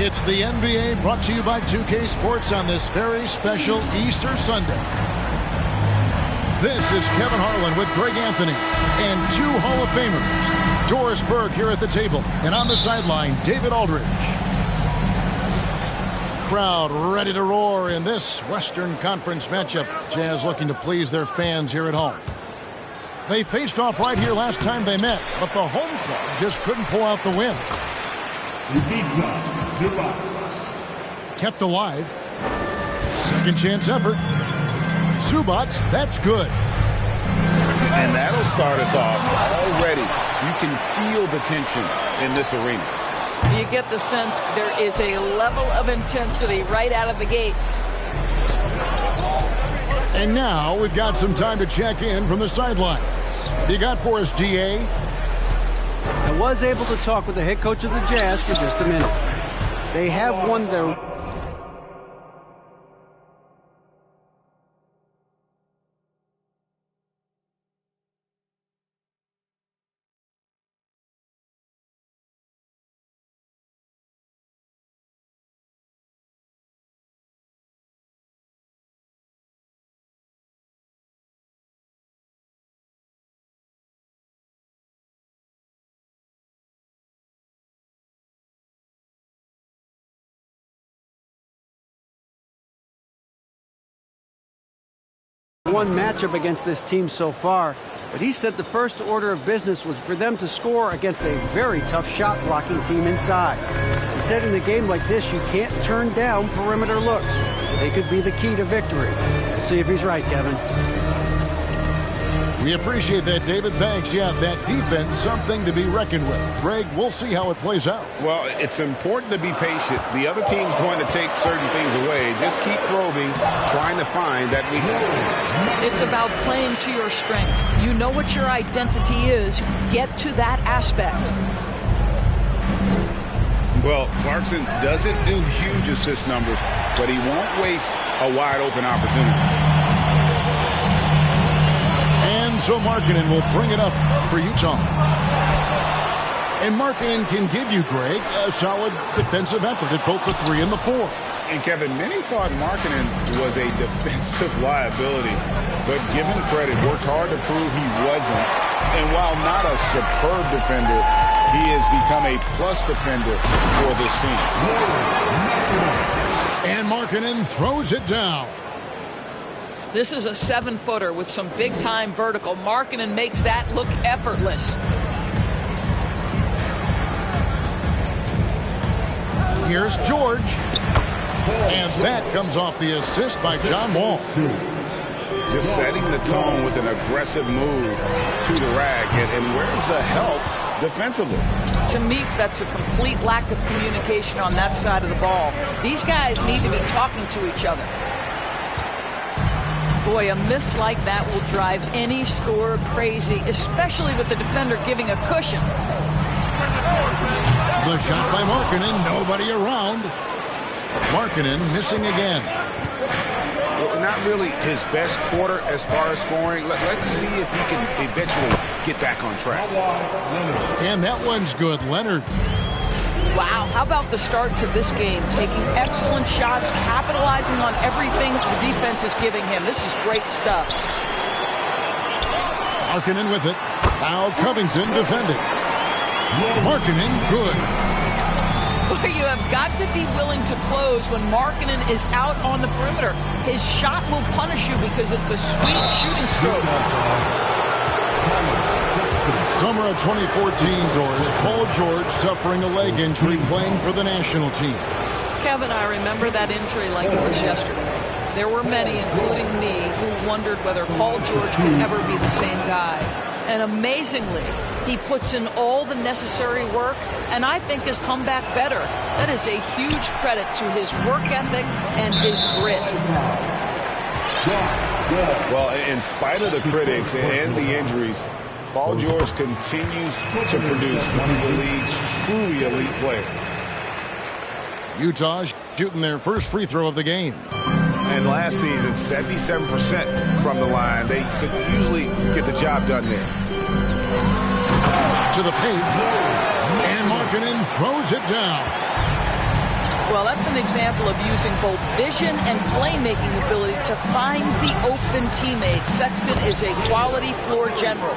It's the NBA brought to you by 2K Sports on this very special Easter Sunday. This is Kevin Harlan with Greg Anthony and two Hall of Famers. Doris Burke here at the table, and on the sideline, David Aldridge. Crowd ready to roar in this Western Conference matchup. Jazz looking to please their fans here at home. They faced off right here last time they met, but the home club just couldn't pull out the win. Kept alive. Second chance effort. Zubac, that's good. And that'll start us off. Already, you can feel the tension in this arena. You get the sense there is a level of intensity right out of the gates. And now we've got some time to check in from the sidelines. You got for us, DA? I was able to talk with the head coach of the Jazz for just a minute. They have won their... one matchup against this team so far, but he said the first order of business was for them to score against a very tough shot blocking team inside. He said in a game like this, you can't turn down perimeter looks. They could be the key to victory. We'll see if he's right, Kevin. We appreciate that, David. Thanks. Yeah, that defense, something to be reckoned with. Greg, we'll see how it plays out. Well, it's important to be patient. The other team's going to take certain things away. Just keep probing, trying to find that weakness. It's about playing to your strengths. You know what your identity is. Get to that aspect. Well, Clarkson doesn't do huge assist numbers, but he won't waste a wide-open opportunity. So Markkanen will bring it up for Utah. And Markkanen can give you, Greg, a solid defensive effort at both the 3 and the 4. And Kevin, many thought Markkanen was a defensive liability, but given credit, worked hard to prove he wasn't. And while not a superb defender, he has become a plus defender for this team. And Markkanen throws it down. This is a 7-footer with some big-time vertical. Markkanen makes that look effortless. Here's George. And that comes off the assist by John Wall. Just setting the tone with an aggressive move to the rack. And where's the help defensively? To me, that's a complete lack of communication on that side of the ball. These guys need to be talking to each other. Boy, a miss like that will drive any scorer crazy, especially with the defender giving a cushion. The shot by Markkanen, nobody around. Markkanen missing again. Well, not really his best quarter as far as scoring. Let's see if he can eventually get back on track. And that one's good, Leonard. Wow, how about the start to this game? Taking excellent shots, capitalizing on everything the defense is giving him. This is great stuff. Markkanen with it. Now Covington defending. Markkanen good. You have got to be willing to close when Markkanen is out on the perimeter. His shot will punish you because it's a sweet shooting stroke. Summer of 2014, Doris. Paul George suffering a leg injury playing for the national team. Kevin, I remember that injury like it was yesterday. There were many, including me, who wondered whether Paul George could ever be the same guy. And amazingly, he puts in all the necessary work, and I think has come back better. That is a huge credit to his work ethic and his grit. Well, in spite of the critics and the injuries, Paul George continues to produce one of the league's truly elite players. Utah shooting their first free throw of the game. And last season, 77% from the line. They could usually get the job done there. To the paint. And Markkanen throws it down. Well, that's an example of using both vision and playmaking ability to find the open teammates. Sexton is a quality floor general.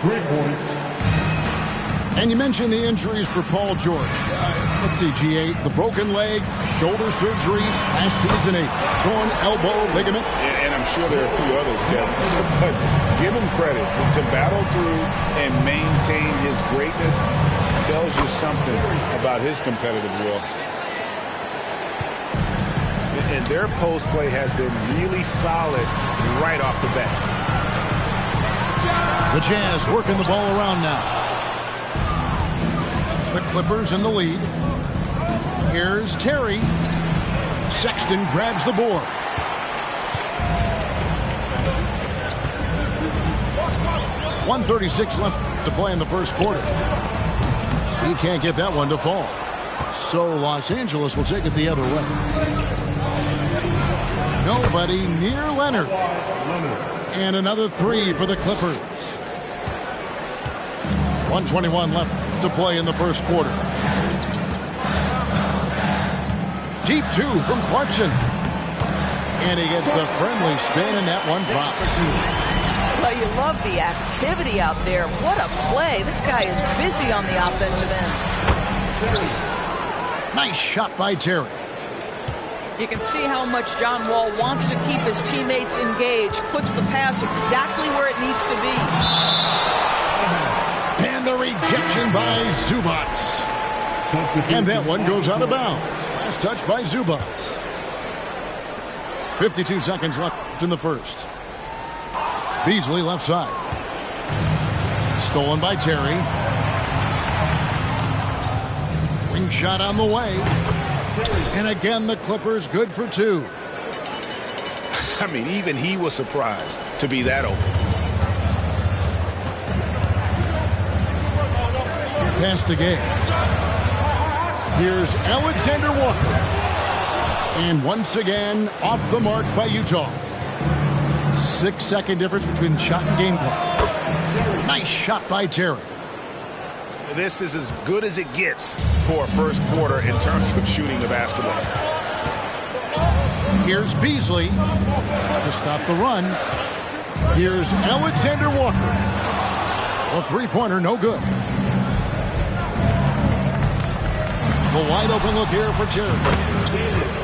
3 points. And you mentioned the injuries for Paul George. Let's see, G8, the broken leg, shoulder surgeries, last season a torn elbow ligament. And I'm sure there are a few others, Kevin. But give him credit. To battle through and maintain his greatness tells you something about his competitive will. And their post play has been really solid right off the bat. The Jazz working the ball around now. The Clippers in the lead. Here's Terry. Sexton grabs the board. .136 left to play in the first quarter. He can't get that one to fall. So Los Angeles will take it the other way. Nobody near Leonard. And another three for the Clippers. 1:21 left to play in the first quarter. Deep two from Clarkson. And he gets the friendly spin, and that one drops. Well, you love the activity out there. What a play. This guy is busy on the offensive end. Nice shot by Terry. You can see how much John Wall wants to keep his teammates engaged. Puts the pass exactly where it needs to be. And the rejection by Zubats. And that one goes out of bounds. Last touch by Zubats. 52 seconds left in the first. Beasley left side. Stolen by Terry. Wing shot on the way. And again, the Clippers good for two. I mean, even he was surprised to be that open. Pass to Gay. Here's Alexander Walker. And once again, off the mark by Utah. 6-second difference between the shot and game clock. Nice shot by Terry. This is as good as it gets for a first quarter in terms of shooting the basketball. Here's Beasley to stop the run. Here's Alexander Walker. A three-pointer, no good. The wide open look here for Terry.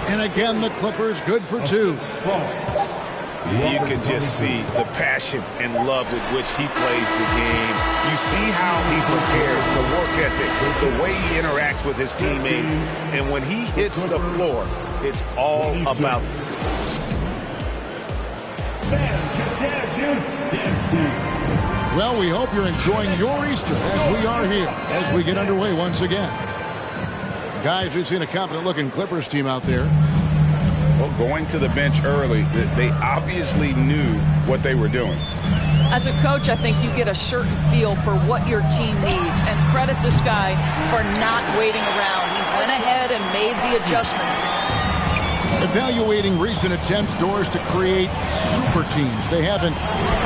And again, the Clippers good for two. You can just see the passion and love with which he plays the game. You see how he prepares, the work ethic, the way he interacts with his teammates. And when he hits the floor, it's all about them. Well, we hope you're enjoying your Easter as we are here, as we get underway once again. Guys, we've seen a confident-looking Clippers team out there. Well, going to the bench early, they obviously knew what they were doing. As a coach, I think you get a certain feel for what your team needs, and credit this guy for not waiting around. He went ahead and made the adjustment. Evaluating recent attempts, Doris, to create super teams. They haven't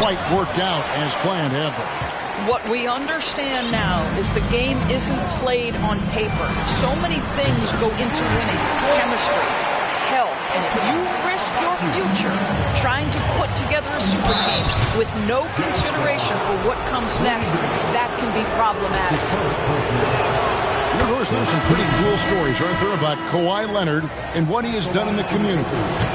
quite worked out as planned, have they? What we understand now is the game isn't played on paper. So many things go into winning. Chemistry, health, and if you risk your future trying to put together a super team with no consideration for what comes next, that can be problematic. Of course, there's some pretty cool stories, aren't there, about Kawhi Leonard and what he has done in the community.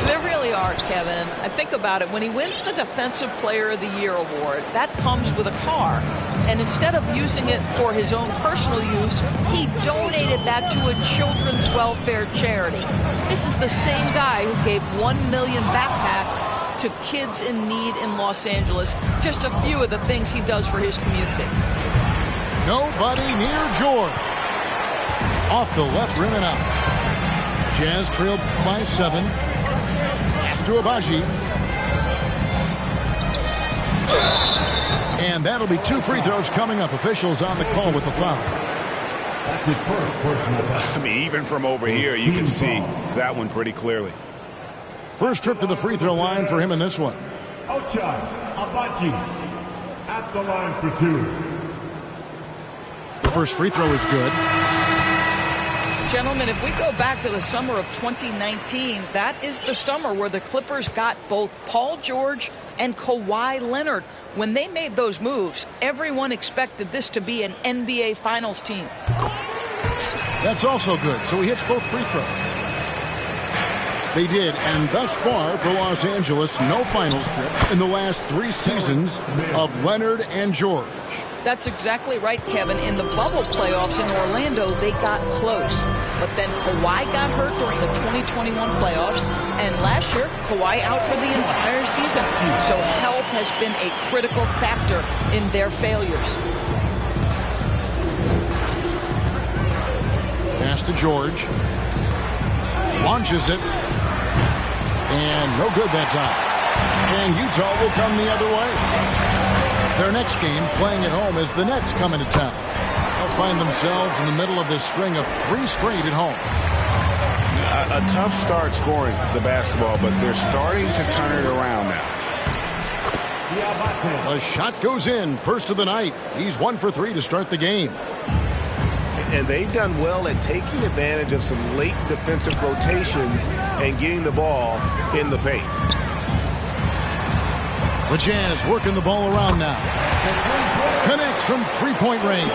There really are, Kevin. I think about it. When he wins the Defensive Player of the Year award, that comes with a car. And instead of using it for his own personal use, he donated that to a children's welfare charity. This is the same guy who gave 1 million backpacks to kids in need in Los Angeles. Just a few of the things he does for his community. Nobody near George. Off the left rim and out. Jazz trailed by 7. Pass to Abaji. And that'll be 2 free throws coming up. Officials on the call with the foul. That's his first personal foul. I mean, even from over here, you can see that one pretty clearly. First trip to the free throw line for him in this one. Ochai Agbaji at the line for 2. The first free throw is good. Gentlemen, if we go back to the summer of 2019, that is the summer where the Clippers got both Paul George and Kawhi Leonard. When they made those moves, everyone expected this to be an NBA Finals team. That's also good, so he hits both free throws. They did, and thus far for Los Angeles, no finals trips in the last 3 seasons of Leonard and George. That's exactly right, Kevin. In the bubble playoffs in Orlando, they got close. But then Kawhi got hurt during the 2021 playoffs, and last year, Kawhi out for the entire season. So health has been a critical factor in their failures. Pass to George. Launches it. And no good that time. And Utah will come the other way. Their next game, playing at home, as the Nets come into town. They'll find themselves in the middle of this string of 3 straight at home. A tough start scoring the basketball, but they're starting to turn it around now. The shot goes in, first of the night. He's 1 for 3 to start the game. And they've done well at taking advantage of some late defensive rotations and getting the ball in the paint. The Jazz working the ball around now. Connects from 3-point range.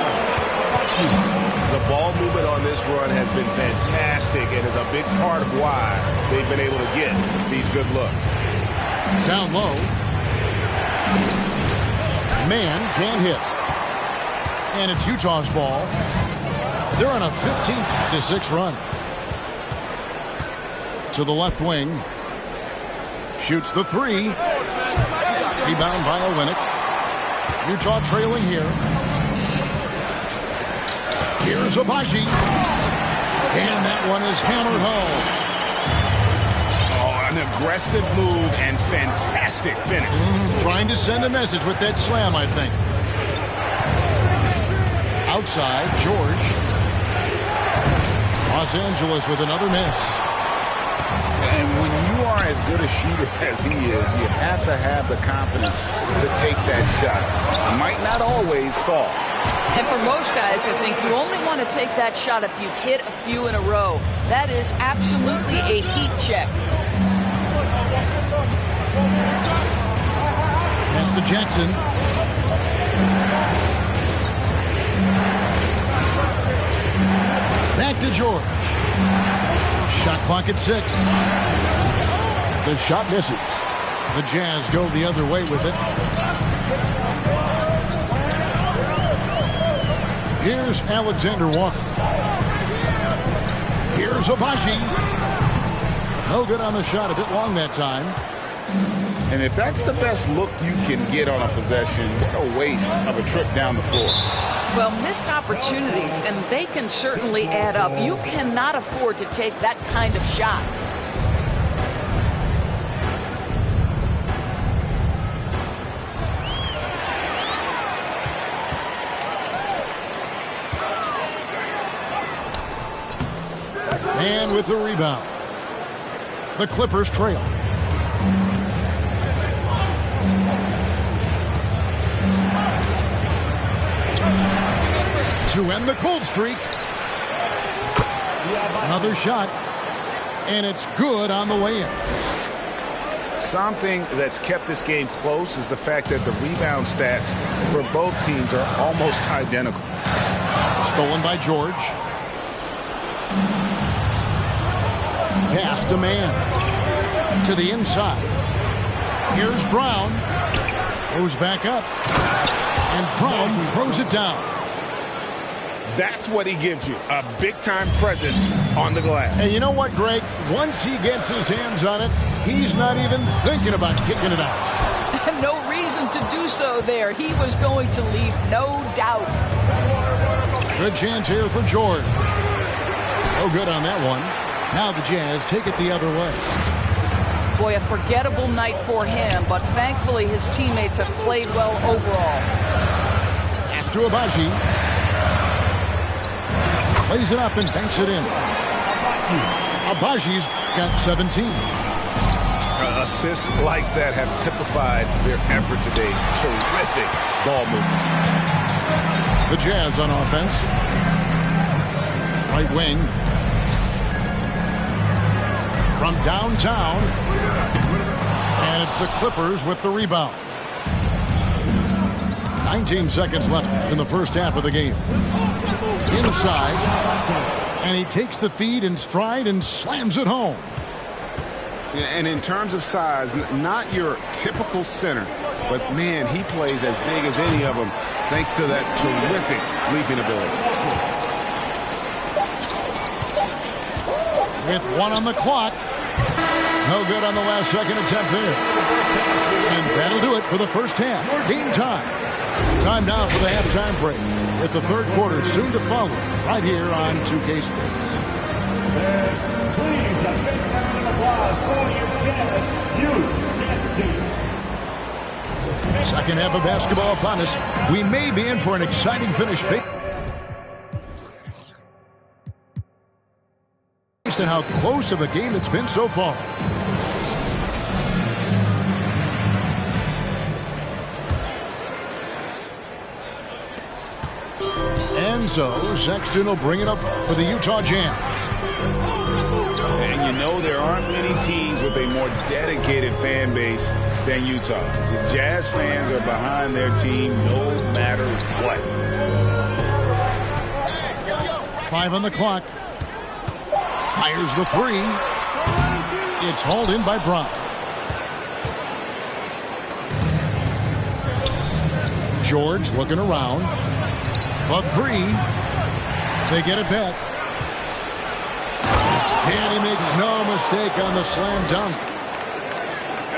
The ball movement on this run has been fantastic and is a big part of why they've been able to get these good looks. Down low. Man can't hit. And it's Utah's ball. They're on a 15-6 run. To the left wing. Shoots the 3. Rebound by Olynyk. Utah trailing here. Here's Agbaji. And that one is hammered home. Oh, an aggressive move and fantastic finish. Trying to send a message with that slam, I think. Outside, George. Los Angeles with another miss. And when you are as good a shooter as he is, you have to have the confidence to take that shot. It might not always fall. And for most guys, I think you only want to take that shot if you've hit a few in a row. That is absolutely a heat check. Pass to Jackson. Back to George. Shot clock at 6. The shot misses. The Jazz go the other way with it. Here's Alexander Walker. Here's Agbaji. No good on the shot. A bit long that time. And if that's the best look you can get on a possession, what a waste of a trip down the floor. Well, missed opportunities, and they can certainly add up. You cannot afford to take that kind of shot. And with the rebound, the Clippers trail. To end the cold streak. Another shot. And it's good on the way in. Something that's kept this game close is the fact that the rebound stats for both teams are almost identical. Stolen by George. Pass to Man. To the inside. Here's Brown. Goes back up. And Brown throws it down. That's what he gives you, a big-time presence on the glass. And you know what, Greg? Once he gets his hands on it, he's not even thinking about kicking it out. No reason to do so there. He was going to leave, no doubt. Good chance here for George. No good on that one. Now the Jazz take it the other way. Boy, a forgettable night for him, but thankfully his teammates have played well overall. Pass to Agbaji. Lays it up and banks it in. Agbaji's got 17. Assists like that have typified their effort today. Terrific ball movement. The Jazz on offense. Right wing. From downtown. And it's the Clippers with the rebound. 19 seconds left in the first half of the game. Inside. And he takes the feed in stride and slams it home. And in terms of size, not your typical center, but man, he plays as big as any of them thanks to that terrific leaping ability. With 1 on the clock. No good on the last second attempt there. And that'll do it for the first half. Game time. Time now for the halftime break, with the third quarter soon to follow right here on 2K Sports. Please, a big round of applause for your Second half of basketball upon us. We may be in for an exciting finish. Based on how close of a game it's been so far. And so Sexton will bring it up for the Utah Jazz. And you know there aren't many teams with a more dedicated fan base than Utah. The Jazz fans are behind their team no matter what. 5 on the clock. Fires the 3. It's hauled in by Brown. George looking around. A 3. They get it back. And he makes no mistake on the slam dunk.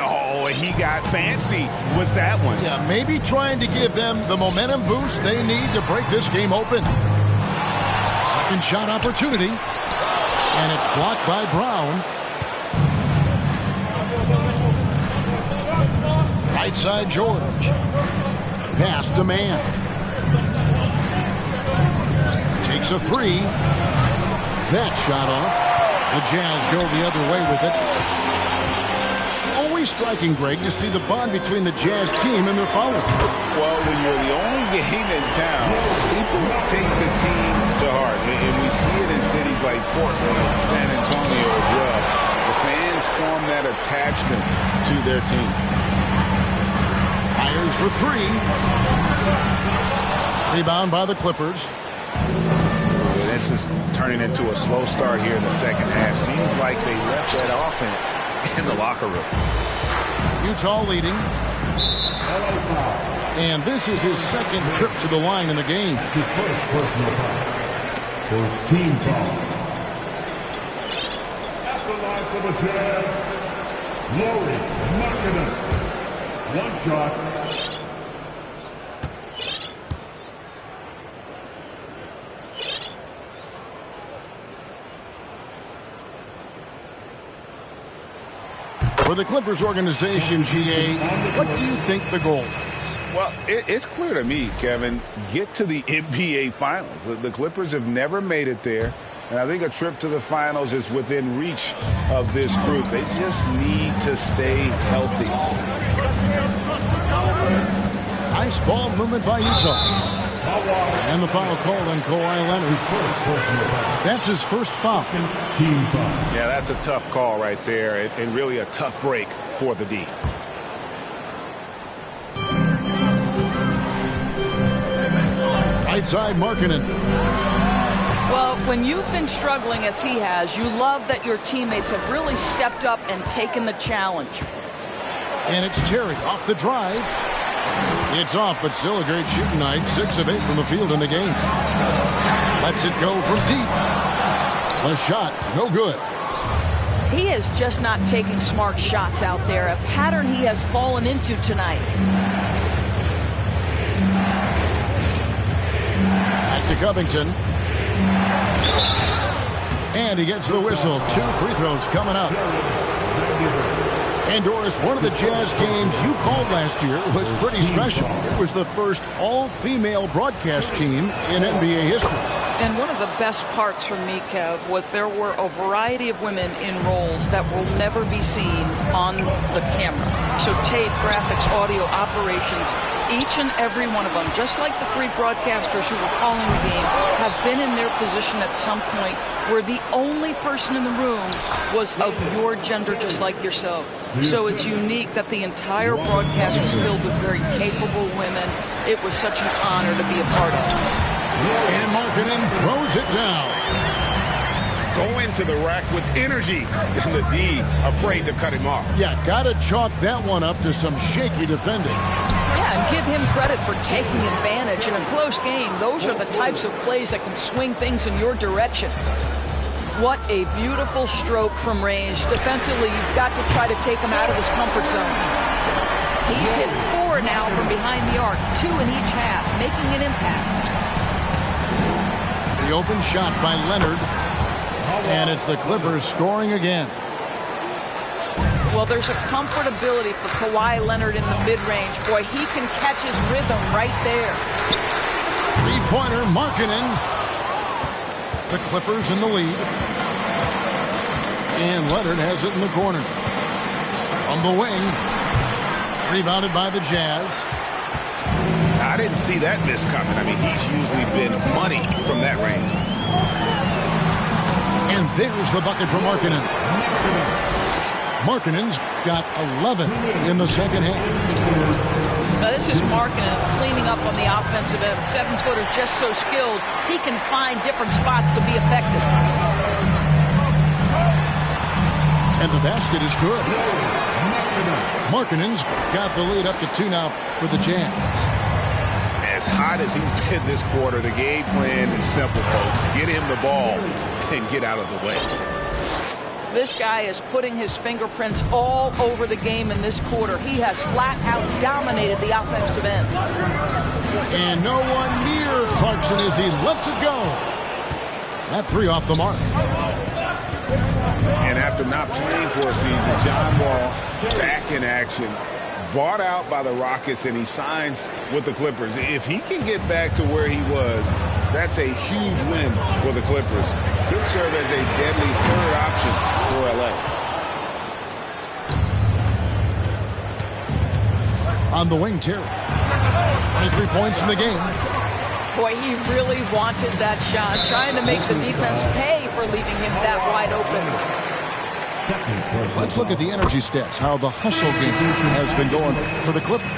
Oh, he got fancy with that one. Yeah, maybe trying to give them the momentum boost they need to break this game open. Second shot opportunity. And it's blocked by Brown. Right side George. Pass to man. Takes a 3. That shot off. The Jazz go the other way with it. It's always striking, Greg, to see the bond between the Jazz team and their followers. Well, when you're the only game in town, people take the team to heart. And we see it in cities like Portland and San Antonio as well. The fans form that attachment to their team. Fires for 3. Rebound by the Clippers. This is turning into a slow start here in the second half. Seems like they left that offense in the locker room. Utah leading. And this is his second trip to the line in the game. His first personal foul. First team foul. At the line for the Jazz, Lauri Markkanen. One shot. For the Clippers organization, GA, what do you think the goal is? Well, it's clear to me, Kevin, get to the NBA Finals. The Clippers have never made it there, and I think a trip to the Finals is within reach of this group. They just need to stay healthy. Nice ball movement by Utah. And the foul called on Kawhi Leonard. That's his first foul. Team foul. Yeah, that's a tough call right there, and really a tough break for the D. Right side Markkanen. Well, when you've been struggling as he has, you love that your teammates have really stepped up and taken the challenge. And it's Terry off the drive. It's off, but still a great shooting night. 6 of 8 from the field in the game. Lets it go from deep. A shot, no good. He is just not taking smart shots out there, a pattern he has fallen into tonight. Back to Covington. And he gets the whistle. 2 free throws coming up. And Doris, one of the Jazz games you called last year was pretty special. It was the first all-female broadcast team in NBA history. And one of the best parts for me, Kev, was there were a variety of women in roles that will never be seen on the camera. So tape, graphics, audio, operations, each and every one of them, just like the 3 broadcasters who were calling the game, have been in their position at some point where the only person in the room was of your gender, just like yourself. So it's unique that the entire broadcast was filled with very capable women. It was such an honor to be a part of. And Markkanen throws it down. Go into the rack with energy, and the D afraid to cut him off. Yeah, gotta chalk that one up to some shaky defending. Yeah, and give him credit for taking advantage in a close game. Those are the types of plays that can swing things in your direction. What a beautiful stroke from range. Defensively, you've got to try to take him out of his comfort zone. He's hit 4 now from behind the arc, 2 in each half, making an impact. The open shot by Leonard. And it's the Clippers scoring again. Well, there's a comfortability for Kawhi Leonard in the mid-range. Boy, he can catch his rhythm right there. 3-pointer, Markkanen. The Clippers in the lead. And Leonard has it in the corner. On the wing. Rebounded by the Jazz. I didn't see that miss coming. I mean, he's usually been money from that range. And there's the bucket for Markkanen. Markkanen's got 11 in the second half. Now this is Markkanen cleaning up on the offensive end. 7-footer, just so skilled. He can find different spots to be effective. And the basket is good. Markkanen's got the lead up to 2 now for the Jazz. As hot as he's been this quarter, the game plan is simple, folks. Get him the ball and get out of the way. This guy is putting his fingerprints all over the game in this quarter. He has flat out dominated the offensive end. And no one near Clarkson as he lets it go. That 3 off the mark. And after not playing for a season, John Wall back in action. Bought out by the Rockets, and he signs with the Clippers. If he can get back to where he was, that's a huge win for the Clippers. He'll serve as a deadly 3rd option for LA. On the wing, Terry. 23 points in the game. Boy, he really wanted that shot, trying to make the defense pay for leaving him that wide open. Let's look at the energy stats, how the hustle game has been going for the Clippers.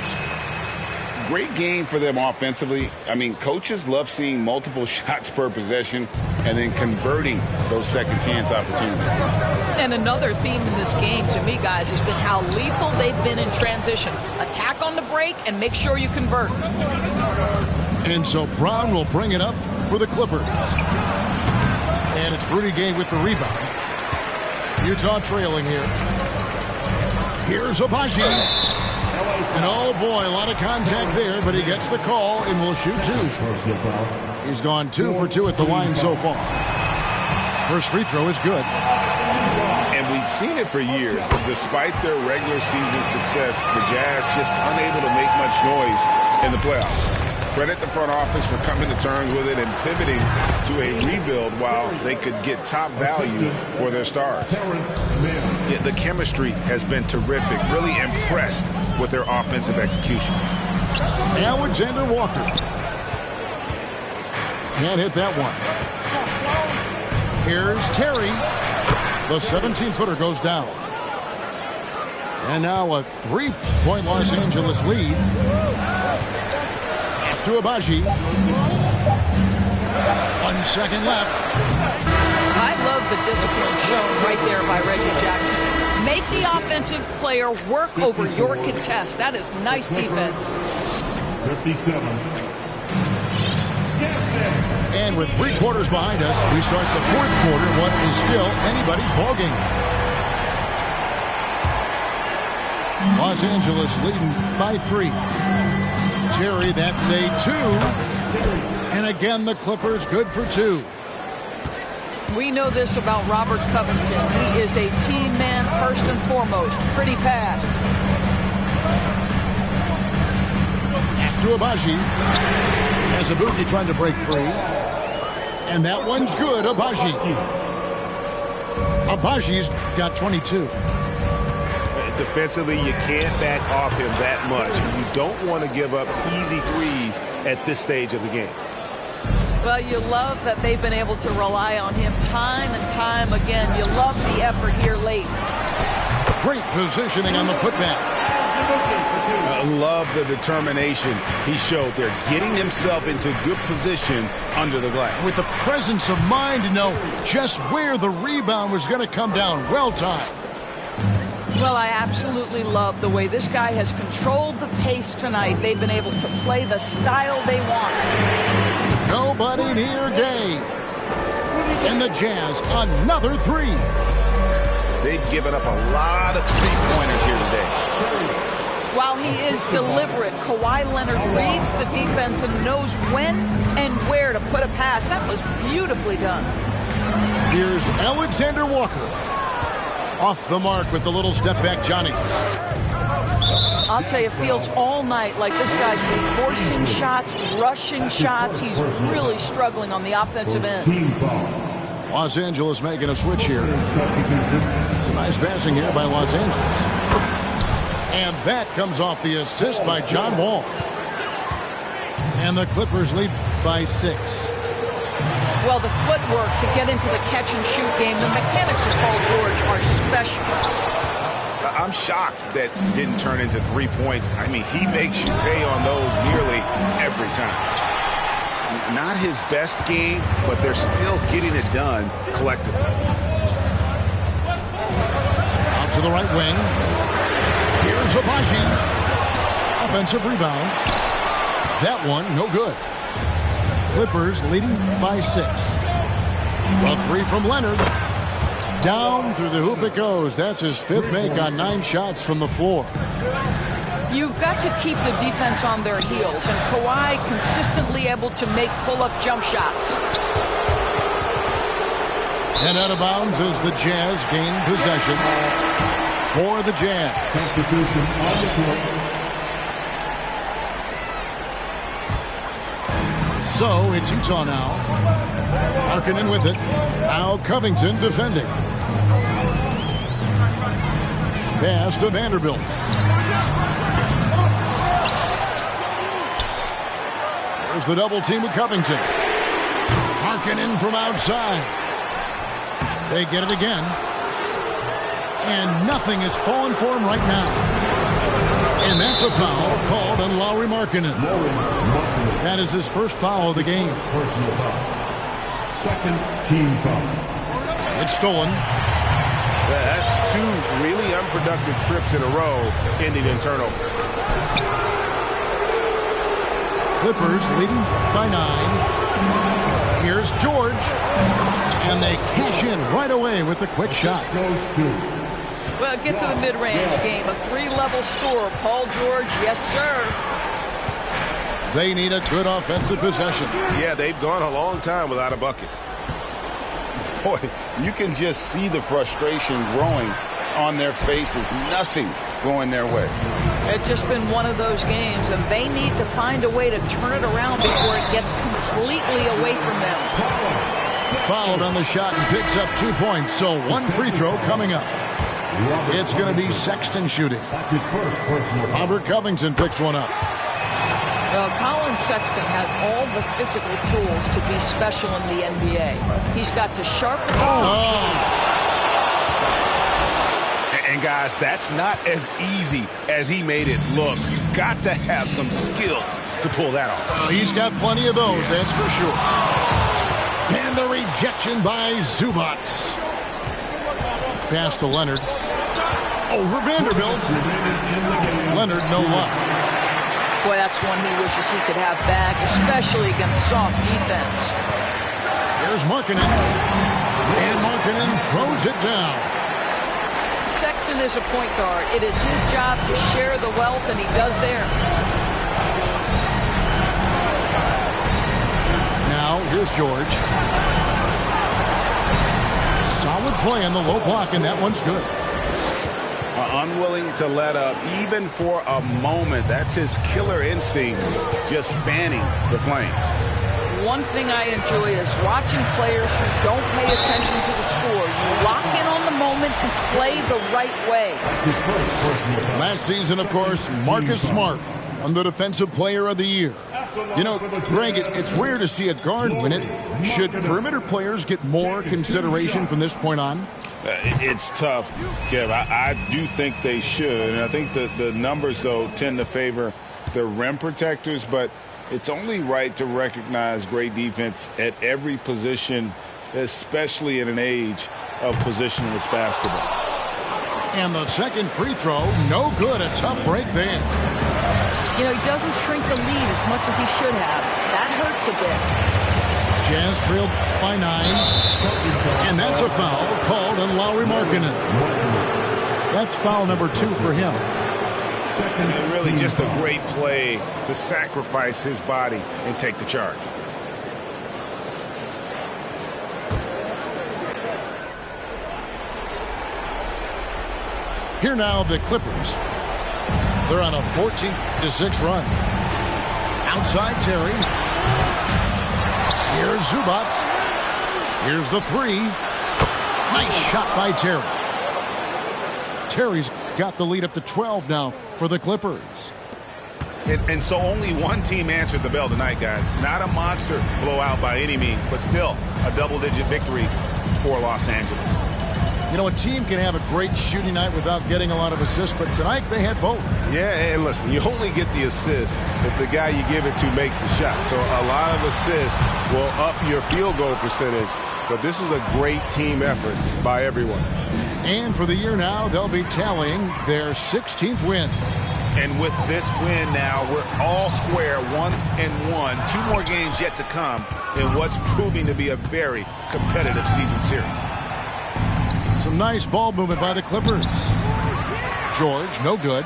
Great game for them offensively. I mean, coaches love seeing multiple shots per possession and then converting those second chance opportunities. And another theme in this game, to me, guys, has been how lethal they've been in transition. Attack on the break and make sure you convert. And so Brown will bring it up for the Clippers. And it's Rudy Gay with the rebound. Utah trailing here. Here's Agbaji. And oh boy, a lot of contact there, but he gets the call and will shoot 2. He's gone 2 for 2 at the line so far. First free throw is good. And we've seen it for years. Despite their regular season success, the Jazz just unable to make much noise in the playoffs. Credit the front office for coming to terms with it and pivoting to a rebuild while they could get top value for their stars. Yeah, the chemistry has been terrific. Really impressed with their offensive execution. Alexander Walker. Can't hit that one. Here's Terry. The 17-footer goes down. And now a 3-point Los Angeles lead. To Agbaji. 1 second left. I love the discipline shown right there by Reggie Jackson. Make the offensive player work over your contest. That is nice defense. 57. And with 3 quarters behind us, we start the 4th quarter. What is still anybody's ballgame. Los Angeles leading by 3. Terry, that's a 2. And again, the Clippers good for 2. We know this about Robert Covington. He is a team man first and foremost. Pretty pass. Pass to Agbaji. Azubuike trying to break free. And that one's good, Agbaji. Agbaji's got 22. Defensively, you can't back off him that much. You don't want to give up easy threes at this stage of the game. Well, you love that they've been able to rely on him time and time again. You love the effort here late. Great positioning on the putback. I love the determination he showed there, getting himself into good position under the glass. With the presence of mind to know just where the rebound was going to come down. Well timed. Well, I absolutely love the way this guy has controlled the pace tonight. They've been able to play the style they want. Nobody near Gay. And the Jazz, another three. They've given up a lot of three-pointers here today. While he is deliberate, Kawhi Leonard reads the defense and knows when and where to put a pass. That was beautifully done. Here's Alexander Walker. Off the mark with the little step back, Johnny. I'll tell you, it feels all night like this guy's been forcing shots, rushing shots. He's really struggling on the offensive end. Los Angeles making a switch here. Some nice passing here by Los Angeles. And that comes off the assist by John Wall. And the Clippers lead by 6. Well, the footwork to get into the catch-and-shoot game, the mechanics of Paul George are special. I'm shocked that didn't turn into 3 points. I mean, he makes you pay on those nearly every time. Not his best game, but they're still getting it done collectively. Out to the right wing. Here's Agbaji. Offensive rebound. That one, no good. Clippers leading by 6. A three from Leonard. Down through the hoop it goes. That's his 5th make on 9 shots from the floor. You've got to keep the defense on their heels, and Kawhi consistently able to make pull-up jump shots. And out of bounds as the Jazz gain possession for the Jazz. So it's Utah now. Markkanen with it. Now Covington defending. Pass to Vanderbilt. There's the double team with Covington. Markkanen from outside. They get it again. And nothing is falling for him right now. And that's a foul called on Lauri Markkanen. That is his first foul of the game. Personal foul. Second team foul. It's stolen. That's 2 really unproductive trips in a row ending in turnover. Clippers leading by 9. Here's George. And they cash in right away with the quick shot. Well, get to the mid-range game. A 3-level score. Paul George, yes, sir. They need a good offensive possession. Yeah, they've gone a long time without a bucket. Boy, you can just see the frustration growing on their faces. Nothing going their way. It's just been one of those games, and they need to find a way to turn it around before it gets completely away from them. Fouled on the shot and picks up 2 points, so 1 free throw coming up. It's going to be Sexton shooting. Robert Covington picks one up. Well, Colin Sexton has all the physical tools to be special in the NBA. He's got to sharpen the And guys, that's not as easy as he made it look. You've got to have some skills to pull that off. He's got plenty of those, that's for sure. And the rejection by Zubac. Pass to Leonard. Over Vanderbilt. Leonard, no luck. Boy, that's one he wishes he could have back, especially against soft defense. Here's Markkanen. And Markkanen throws it down. Sexton is a point guard. It is his job to share the wealth, and he does there. Now, here's George. Solid play on the low block, and that one's good. Unwilling to let up, even for a moment. That's his killer instinct, just fanning the flame. one thing I enjoy is watching players who don't pay attention to the score. You lock in on the moment and play the right way. Last season, of course, Marcus Smart won the Defensive Player of the Year. You know, Greg, it's rare to see a guard win it. Should perimeter players get more consideration from this point on? It's tough, Kev. I do think they should. And I think the numbers, though, tend to favor the rim protectors. But it's only right to recognize great defense at every position, especially in an age of positionless basketball. And the second free throw, no good. A tough break there. You know, he doesn't shrink the lead as much as he should have. That hurts a bit. Jazz trailed by 9. And that's a foul called on Lauri Markkanen. That's foul number 2 for him. And really just a great play to sacrifice his body and take the charge. Here now, the Clippers. They're on a 14-6 run. Outside Terry. Here's Zubac. Here's the 3. Nice shot by Terry. Terry's got the lead up to 12 now for the Clippers. And so only one team answered the bell tonight, guys. Not a monster blowout by any means, but still a double-digit victory for Los Angeles. You know, a team can have a great shooting night without getting a lot of assists, but tonight they had both. Yeah, and listen, you only get the assist if the guy you give it to makes the shot. So a lot of assists will up your field goal percentage, but this was a great team effort by everyone. And for the year now, they'll be tallying their 16th win. And with this win now, we're all square, 1-1. 2 more games yet to come in what's proving to be a very competitive season series. Some nice ball movement by the Clippers. George, no good.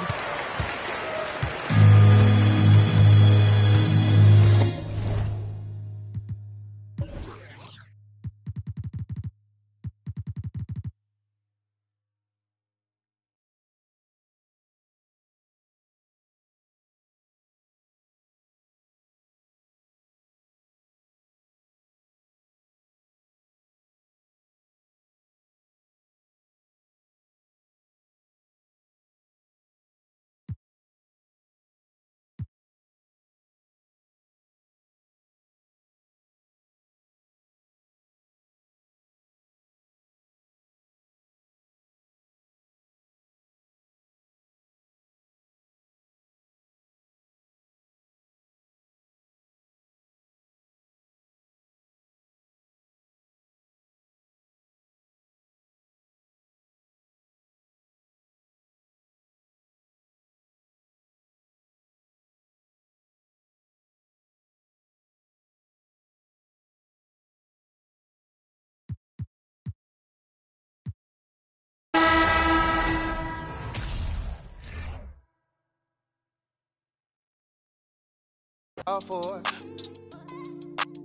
For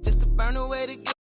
just to burn away to get